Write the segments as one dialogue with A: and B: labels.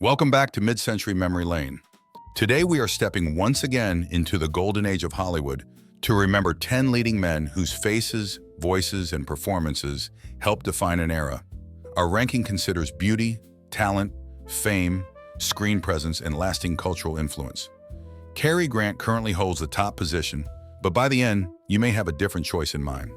A: Welcome back to Midcentury Memory Lane. Today we are stepping once again into the golden age of Hollywood to remember 10 leading men whose faces, voices, and performances helped define an era. Our ranking considers beauty, talent, fame, screen presence, and lasting cultural influence. Cary Grant currently holds the top position, but by the end, you may have a different choice in mind.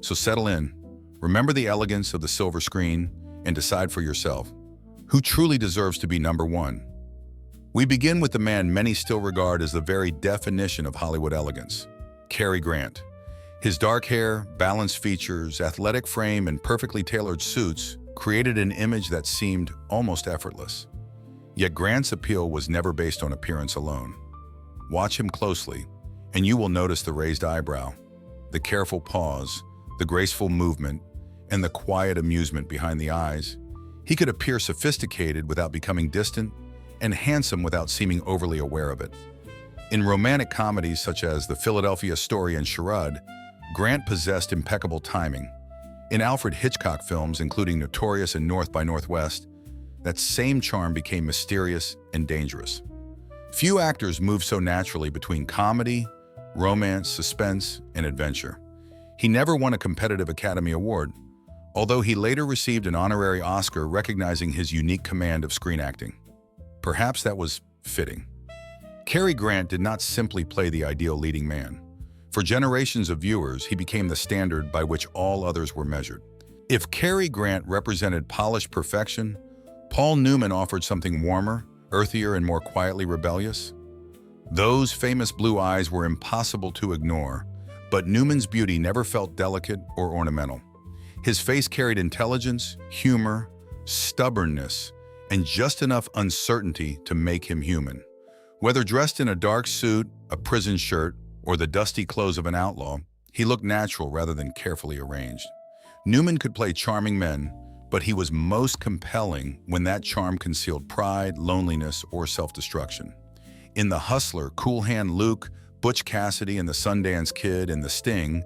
A: So settle in, remember the elegance of the silver screen, and decide for yourself who truly deserves to be number one. We begin with the man many still regard as the very definition of Hollywood elegance, Cary Grant. His dark hair, balanced features, athletic frame, and perfectly tailored suits created an image that seemed almost effortless. Yet Grant's appeal was never based on appearance alone. Watch him closely, and you will notice the raised eyebrow, the careful pause, the graceful movement, and the quiet amusement behind the eyes. He could appear sophisticated without becoming distant, and handsome without seeming overly aware of it. In romantic comedies such as The Philadelphia Story and Charade, Grant possessed impeccable timing. In Alfred Hitchcock films, including Notorious and North by Northwest, that same charm became mysterious and dangerous. Few actors move so naturally between comedy, romance, suspense, and adventure. He never won a competitive Academy Award, although he later received an honorary Oscar recognizing his unique command of screen acting. Perhaps that was fitting. Cary Grant did not simply play the ideal leading man. For generations of viewers, he became the standard by which all others were measured. If Cary Grant represented polished perfection, Paul Newman offered something warmer, earthier, and more quietly rebellious. Those famous blue eyes were impossible to ignore, but Newman's beauty never felt delicate or ornamental. His face carried intelligence, humor, stubbornness, and just enough uncertainty to make him human. Whether dressed in a dark suit, a prison shirt, or the dusty clothes of an outlaw, he looked natural rather than carefully arranged. Newman could play charming men, but he was most compelling when that charm concealed pride, loneliness, or self-destruction. In The Hustler, Cool Hand Luke, Butch Cassidy, and the Sundance Kid, and The Sting,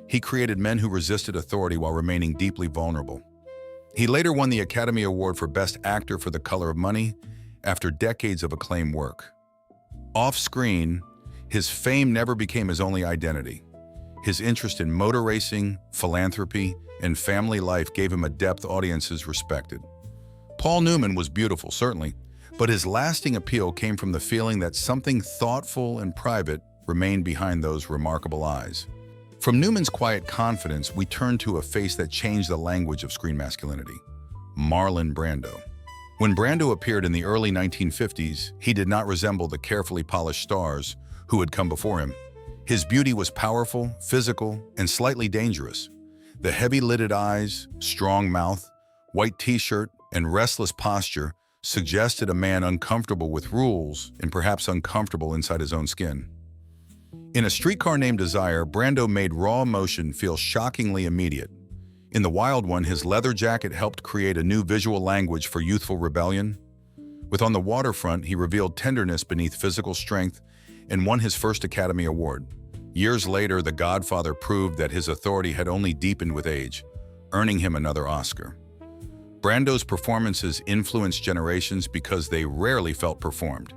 A: he created men who resisted authority while remaining deeply vulnerable. He later won the Academy Award for Best Actor for The Color of Money after decades of acclaimed work. Off-screen, his fame never became his only identity. His interest in motor racing, philanthropy, and family life gave him a depth audiences respected. Paul Newman was beautiful, certainly, but his lasting appeal came from the feeling that something thoughtful and private remained behind those remarkable eyes. From Newman's quiet confidence, we turn to a face that changed the language of screen masculinity, Marlon Brando. When Brando appeared in the early 1950s, he did not resemble the carefully polished stars who had come before him. His beauty was powerful, physical, and slightly dangerous. The heavy-lidded eyes, strong mouth, white t-shirt, and restless posture suggested a man uncomfortable with rules and perhaps uncomfortable inside his own skin. In A Streetcar Named Desire, Brando made raw emotion feel shockingly immediate. In The Wild One, his leather jacket helped create a new visual language for youthful rebellion. With On the Waterfront, he revealed tenderness beneath physical strength and won his first Academy Award. Years later, The Godfather proved that his authority had only deepened with age, earning him another Oscar. Brando's performances influenced generations because they rarely felt performed.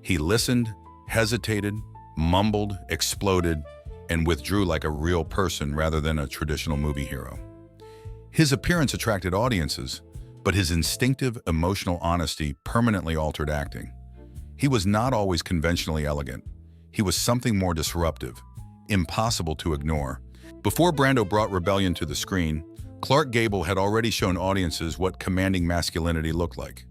A: He listened, hesitated, mumbled, exploded, and withdrew like a real person rather than a traditional movie hero. His appearance attracted audiences, but his instinctive, emotional honesty permanently altered acting. He was not always conventionally elegant. He was something more disruptive, impossible to ignore. Before Brando brought rebellion to the screen, Clark Gable had already shown audiences what commanding masculinity looked like.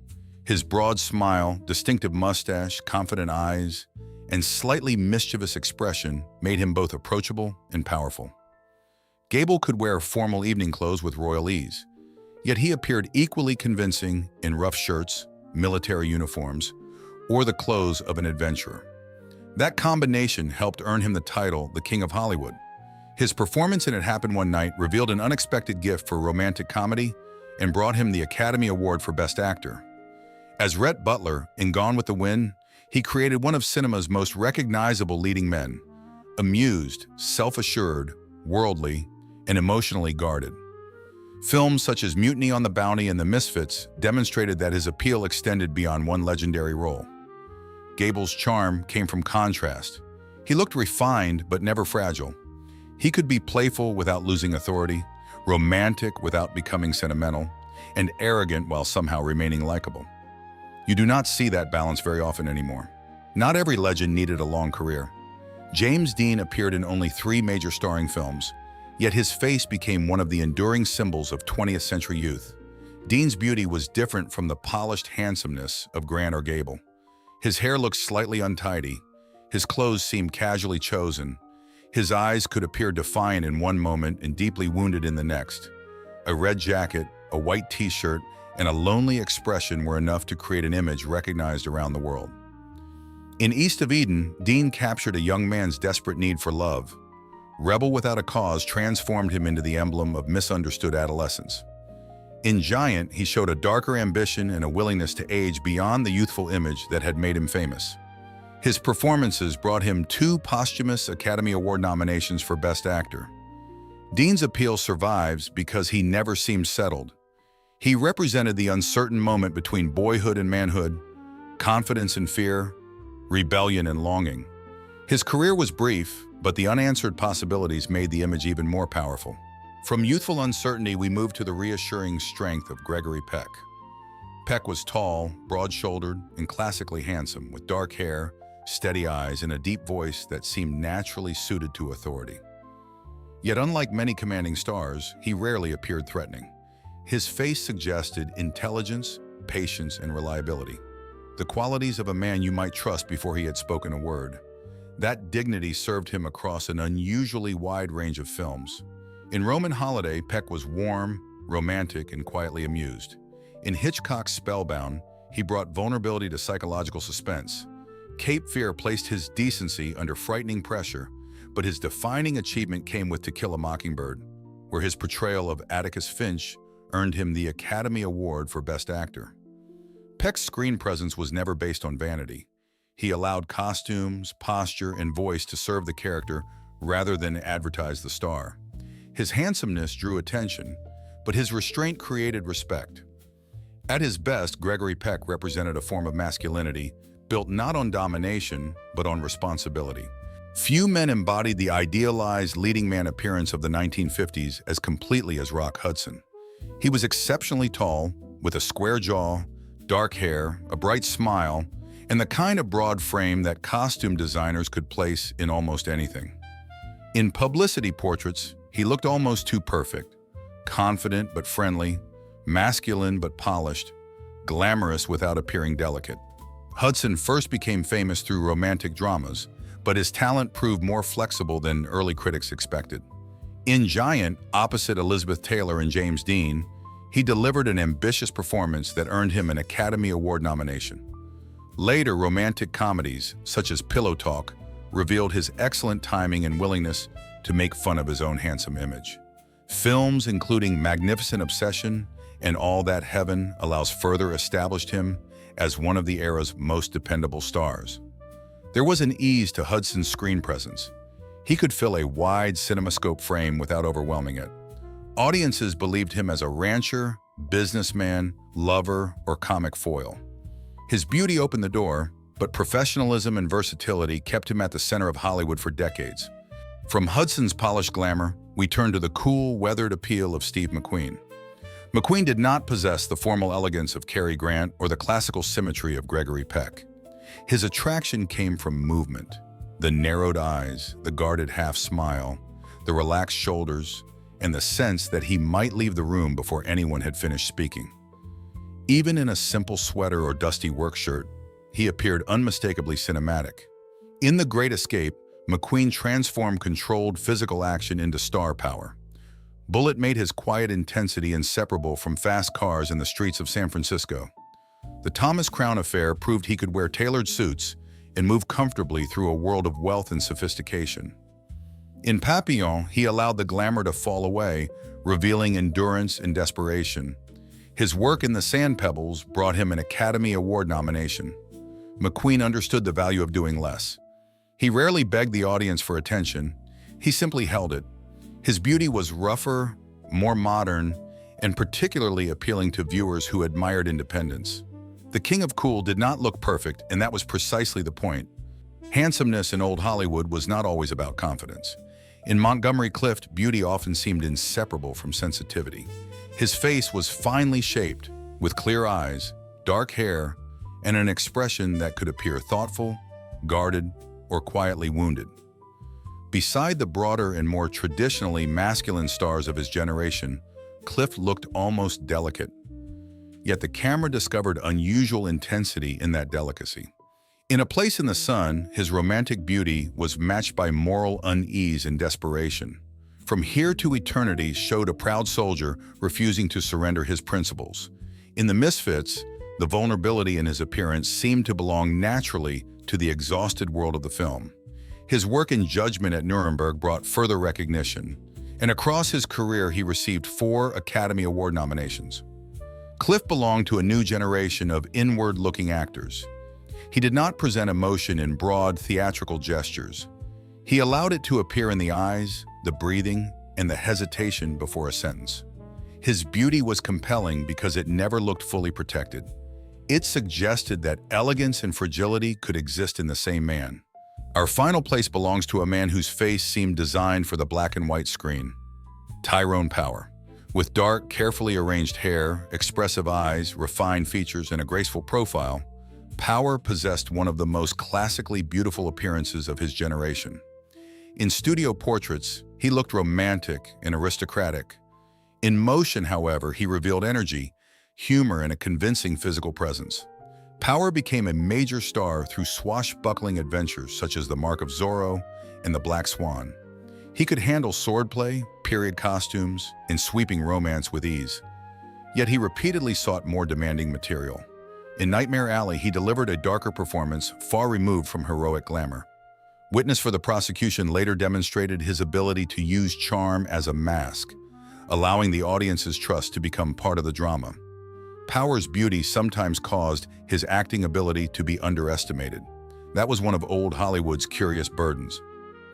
A: His broad smile, distinctive mustache, confident eyes, and slightly mischievous expression made him both approachable and powerful. Gable could wear formal evening clothes with royal ease, yet he appeared equally convincing in rough shirts, military uniforms, or the clothes of an adventurer. That combination helped earn him the title, the King of Hollywood. His performance in It Happened One Night revealed an unexpected gift for romantic comedy and brought him the Academy Award for Best Actor. As Rhett Butler in Gone with the Wind, he created one of cinema's most recognizable leading men, amused, self-assured, worldly, and emotionally guarded. Films such as Mutiny on the Bounty and The Misfits demonstrated that his appeal extended beyond one legendary role. Gable's charm came from contrast. He looked refined but never fragile. He could be playful without losing authority, romantic without becoming sentimental, and arrogant while somehow remaining likable. You do not see that balance very often anymore. Not every legend needed a long career. James Dean appeared in only 3 major starring films, yet his face became one of the enduring symbols of 20th century youth. Dean's beauty was different from the polished handsomeness of Grant or Gable. His hair looked slightly untidy. His clothes seemed casually chosen. His eyes could appear defiant in one moment and deeply wounded in the next. A red jacket, a white t-shirt, and a lonely expression were enough to create an image recognized around the world. In East of Eden, Dean captured a young man's desperate need for love. Rebel Without a Cause transformed him into the emblem of misunderstood adolescence. In Giant, he showed a darker ambition and a willingness to age beyond the youthful image that had made him famous. His performances brought him 2 posthumous Academy Award nominations for Best Actor. Dean's appeal survives because he never seemed settled. He represented the uncertain moment between boyhood and manhood, confidence and fear, rebellion and longing. His career was brief, but the unanswered possibilities made the image even more powerful. From youthful uncertainty, we move to the reassuring strength of Gregory Peck. Peck was tall, broad-shouldered, and classically handsome, with dark hair, steady eyes, and a deep voice that seemed naturally suited to authority. Yet unlike many commanding stars, he rarely appeared threatening. His face suggested intelligence, patience, and reliability, the qualities of a man you might trust before he had spoken a word. That dignity served him across an unusually wide range of films. In Roman Holiday, Peck was warm, romantic, and quietly amused. In Hitchcock's Spellbound, he brought vulnerability to psychological suspense. Cape Fear placed his decency under frightening pressure, but his defining achievement came with To Kill a Mockingbird, where his portrayal of Atticus Finch earned him the Academy Award for Best Actor. Peck's screen presence was never based on vanity. He allowed costumes, posture, and voice to serve the character rather than advertise the star. His handsomeness drew attention, but his restraint created respect. At his best, Gregory Peck represented a form of masculinity built not on domination, but on responsibility. Few men embodied the idealized leading man appearance of the 1950s as completely as Rock Hudson. He was exceptionally tall, with a square jaw, dark hair, a bright smile, and the kind of broad frame that costume designers could place in almost anything. In publicity portraits, he looked almost too perfect, confident but friendly, masculine but polished, glamorous without appearing delicate. Hudson first became famous through romantic dramas, but his talent proved more flexible than early critics expected. In Giant, opposite Elizabeth Taylor and James Dean, he delivered an ambitious performance that earned him an Academy Award nomination. Later, romantic comedies, such as Pillow Talk, revealed his excellent timing and willingness to make fun of his own handsome image. Films including Magnificent Obsession and All That Heaven further established him as one of the era's most dependable stars. There was an ease to Hudson's screen presence. He could fill a wide cinemascope frame without overwhelming it. Audiences believed him as a rancher, businessman, lover, or comic foil. His beauty opened the door, but professionalism and versatility kept him at the center of Hollywood for decades. From Hudson's polished glamour, we turn to the cool, weathered appeal of Steve McQueen. McQueen did not possess the formal elegance of Cary Grant or the classical symmetry of Gregory Peck. His attraction came from movement, the narrowed eyes, the guarded half smile, the relaxed shoulders, and the sense that he might leave the room before anyone had finished speaking. Even in a simple sweater or dusty work shirt, he appeared unmistakably cinematic. In The Great Escape, McQueen transformed controlled physical action into star power. Bullitt made his quiet intensity inseparable from fast cars in the streets of San Francisco. The Thomas Crown Affair proved he could wear tailored suits and move comfortably through a world of wealth and sophistication. In Papillon, he allowed the glamour to fall away, revealing endurance and desperation. His work in The Sand Pebbles brought him an Academy Award nomination. McQueen understood the value of doing less. He rarely begged the audience for attention, he simply held it. His beauty was rougher, more modern, and particularly appealing to viewers who admired independence. The King of Cool did not look perfect, and that was precisely the point. Handsomeness in old Hollywood was not always about confidence. In Montgomery Clift, beauty often seemed inseparable from sensitivity. His face was finely shaped, with clear eyes, dark hair, and an expression that could appear thoughtful, guarded, or quietly wounded. Beside the broader and more traditionally masculine stars of his generation, Clift looked almost delicate. Yet the camera discovered unusual intensity in that delicacy. In A Place in the Sun, his romantic beauty was matched by moral unease and desperation. From Here to Eternity showed a proud soldier refusing to surrender his principles. In The Misfits, the vulnerability in his appearance seemed to belong naturally to the exhausted world of the film. His work in Judgment at Nuremberg brought further recognition, and across his career he received 4 Academy Award nominations. Clift belonged to a new generation of inward-looking actors. He did not present emotion in broad, theatrical gestures. He allowed it to appear in the eyes, the breathing, and the hesitation before a sentence. His beauty was compelling because it never looked fully protected. It suggested that elegance and fragility could exist in the same man. Our final place belongs to a man whose face seemed designed for the black and white screen. Tyrone Power. With dark, carefully arranged hair, expressive eyes, refined features, and a graceful profile, Power possessed one of the most classically beautiful appearances of his generation. In studio portraits, he looked romantic and aristocratic. In motion, however, he revealed energy, humor, and a convincing physical presence. Power became a major star through swashbuckling adventures such as The Mark of Zorro and The Black Swan. He could handle swordplay, period costumes, and sweeping romance with ease. Yet he repeatedly sought more demanding material. In Nightmare Alley, he delivered a darker performance far removed from heroic glamour. Witness for the Prosecution later demonstrated his ability to use charm as a mask, allowing the audience's trust to become part of the drama. Power's beauty sometimes caused his acting ability to be underestimated. That was one of old Hollywood's curious burdens.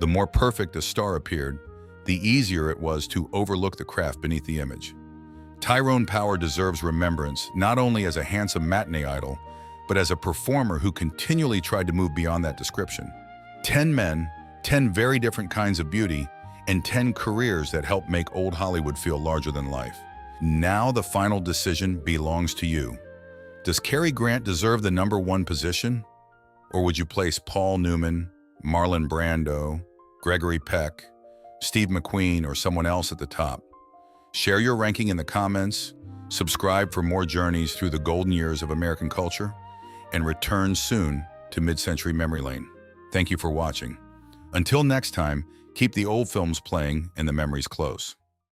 A: The more perfect a star appeared, the easier it was to overlook the craft beneath the image. Tyrone Power deserves remembrance not only as a handsome matinee idol, but as a performer who continually tried to move beyond that description. 10 men, 10 very different kinds of beauty, and 10 careers that helped make old Hollywood feel larger than life. Now the final decision belongs to you. Does Cary Grant deserve the #1 position? Or would you place Paul Newman, Marlon Brando, Gregory Peck, Steve McQueen, or someone else at the top? Share your ranking in the comments, subscribe for more journeys through the golden years of American culture, and return soon to Midcentury Memory Lane. Thank you for watching. Until next time, keep the old films playing and the memories close.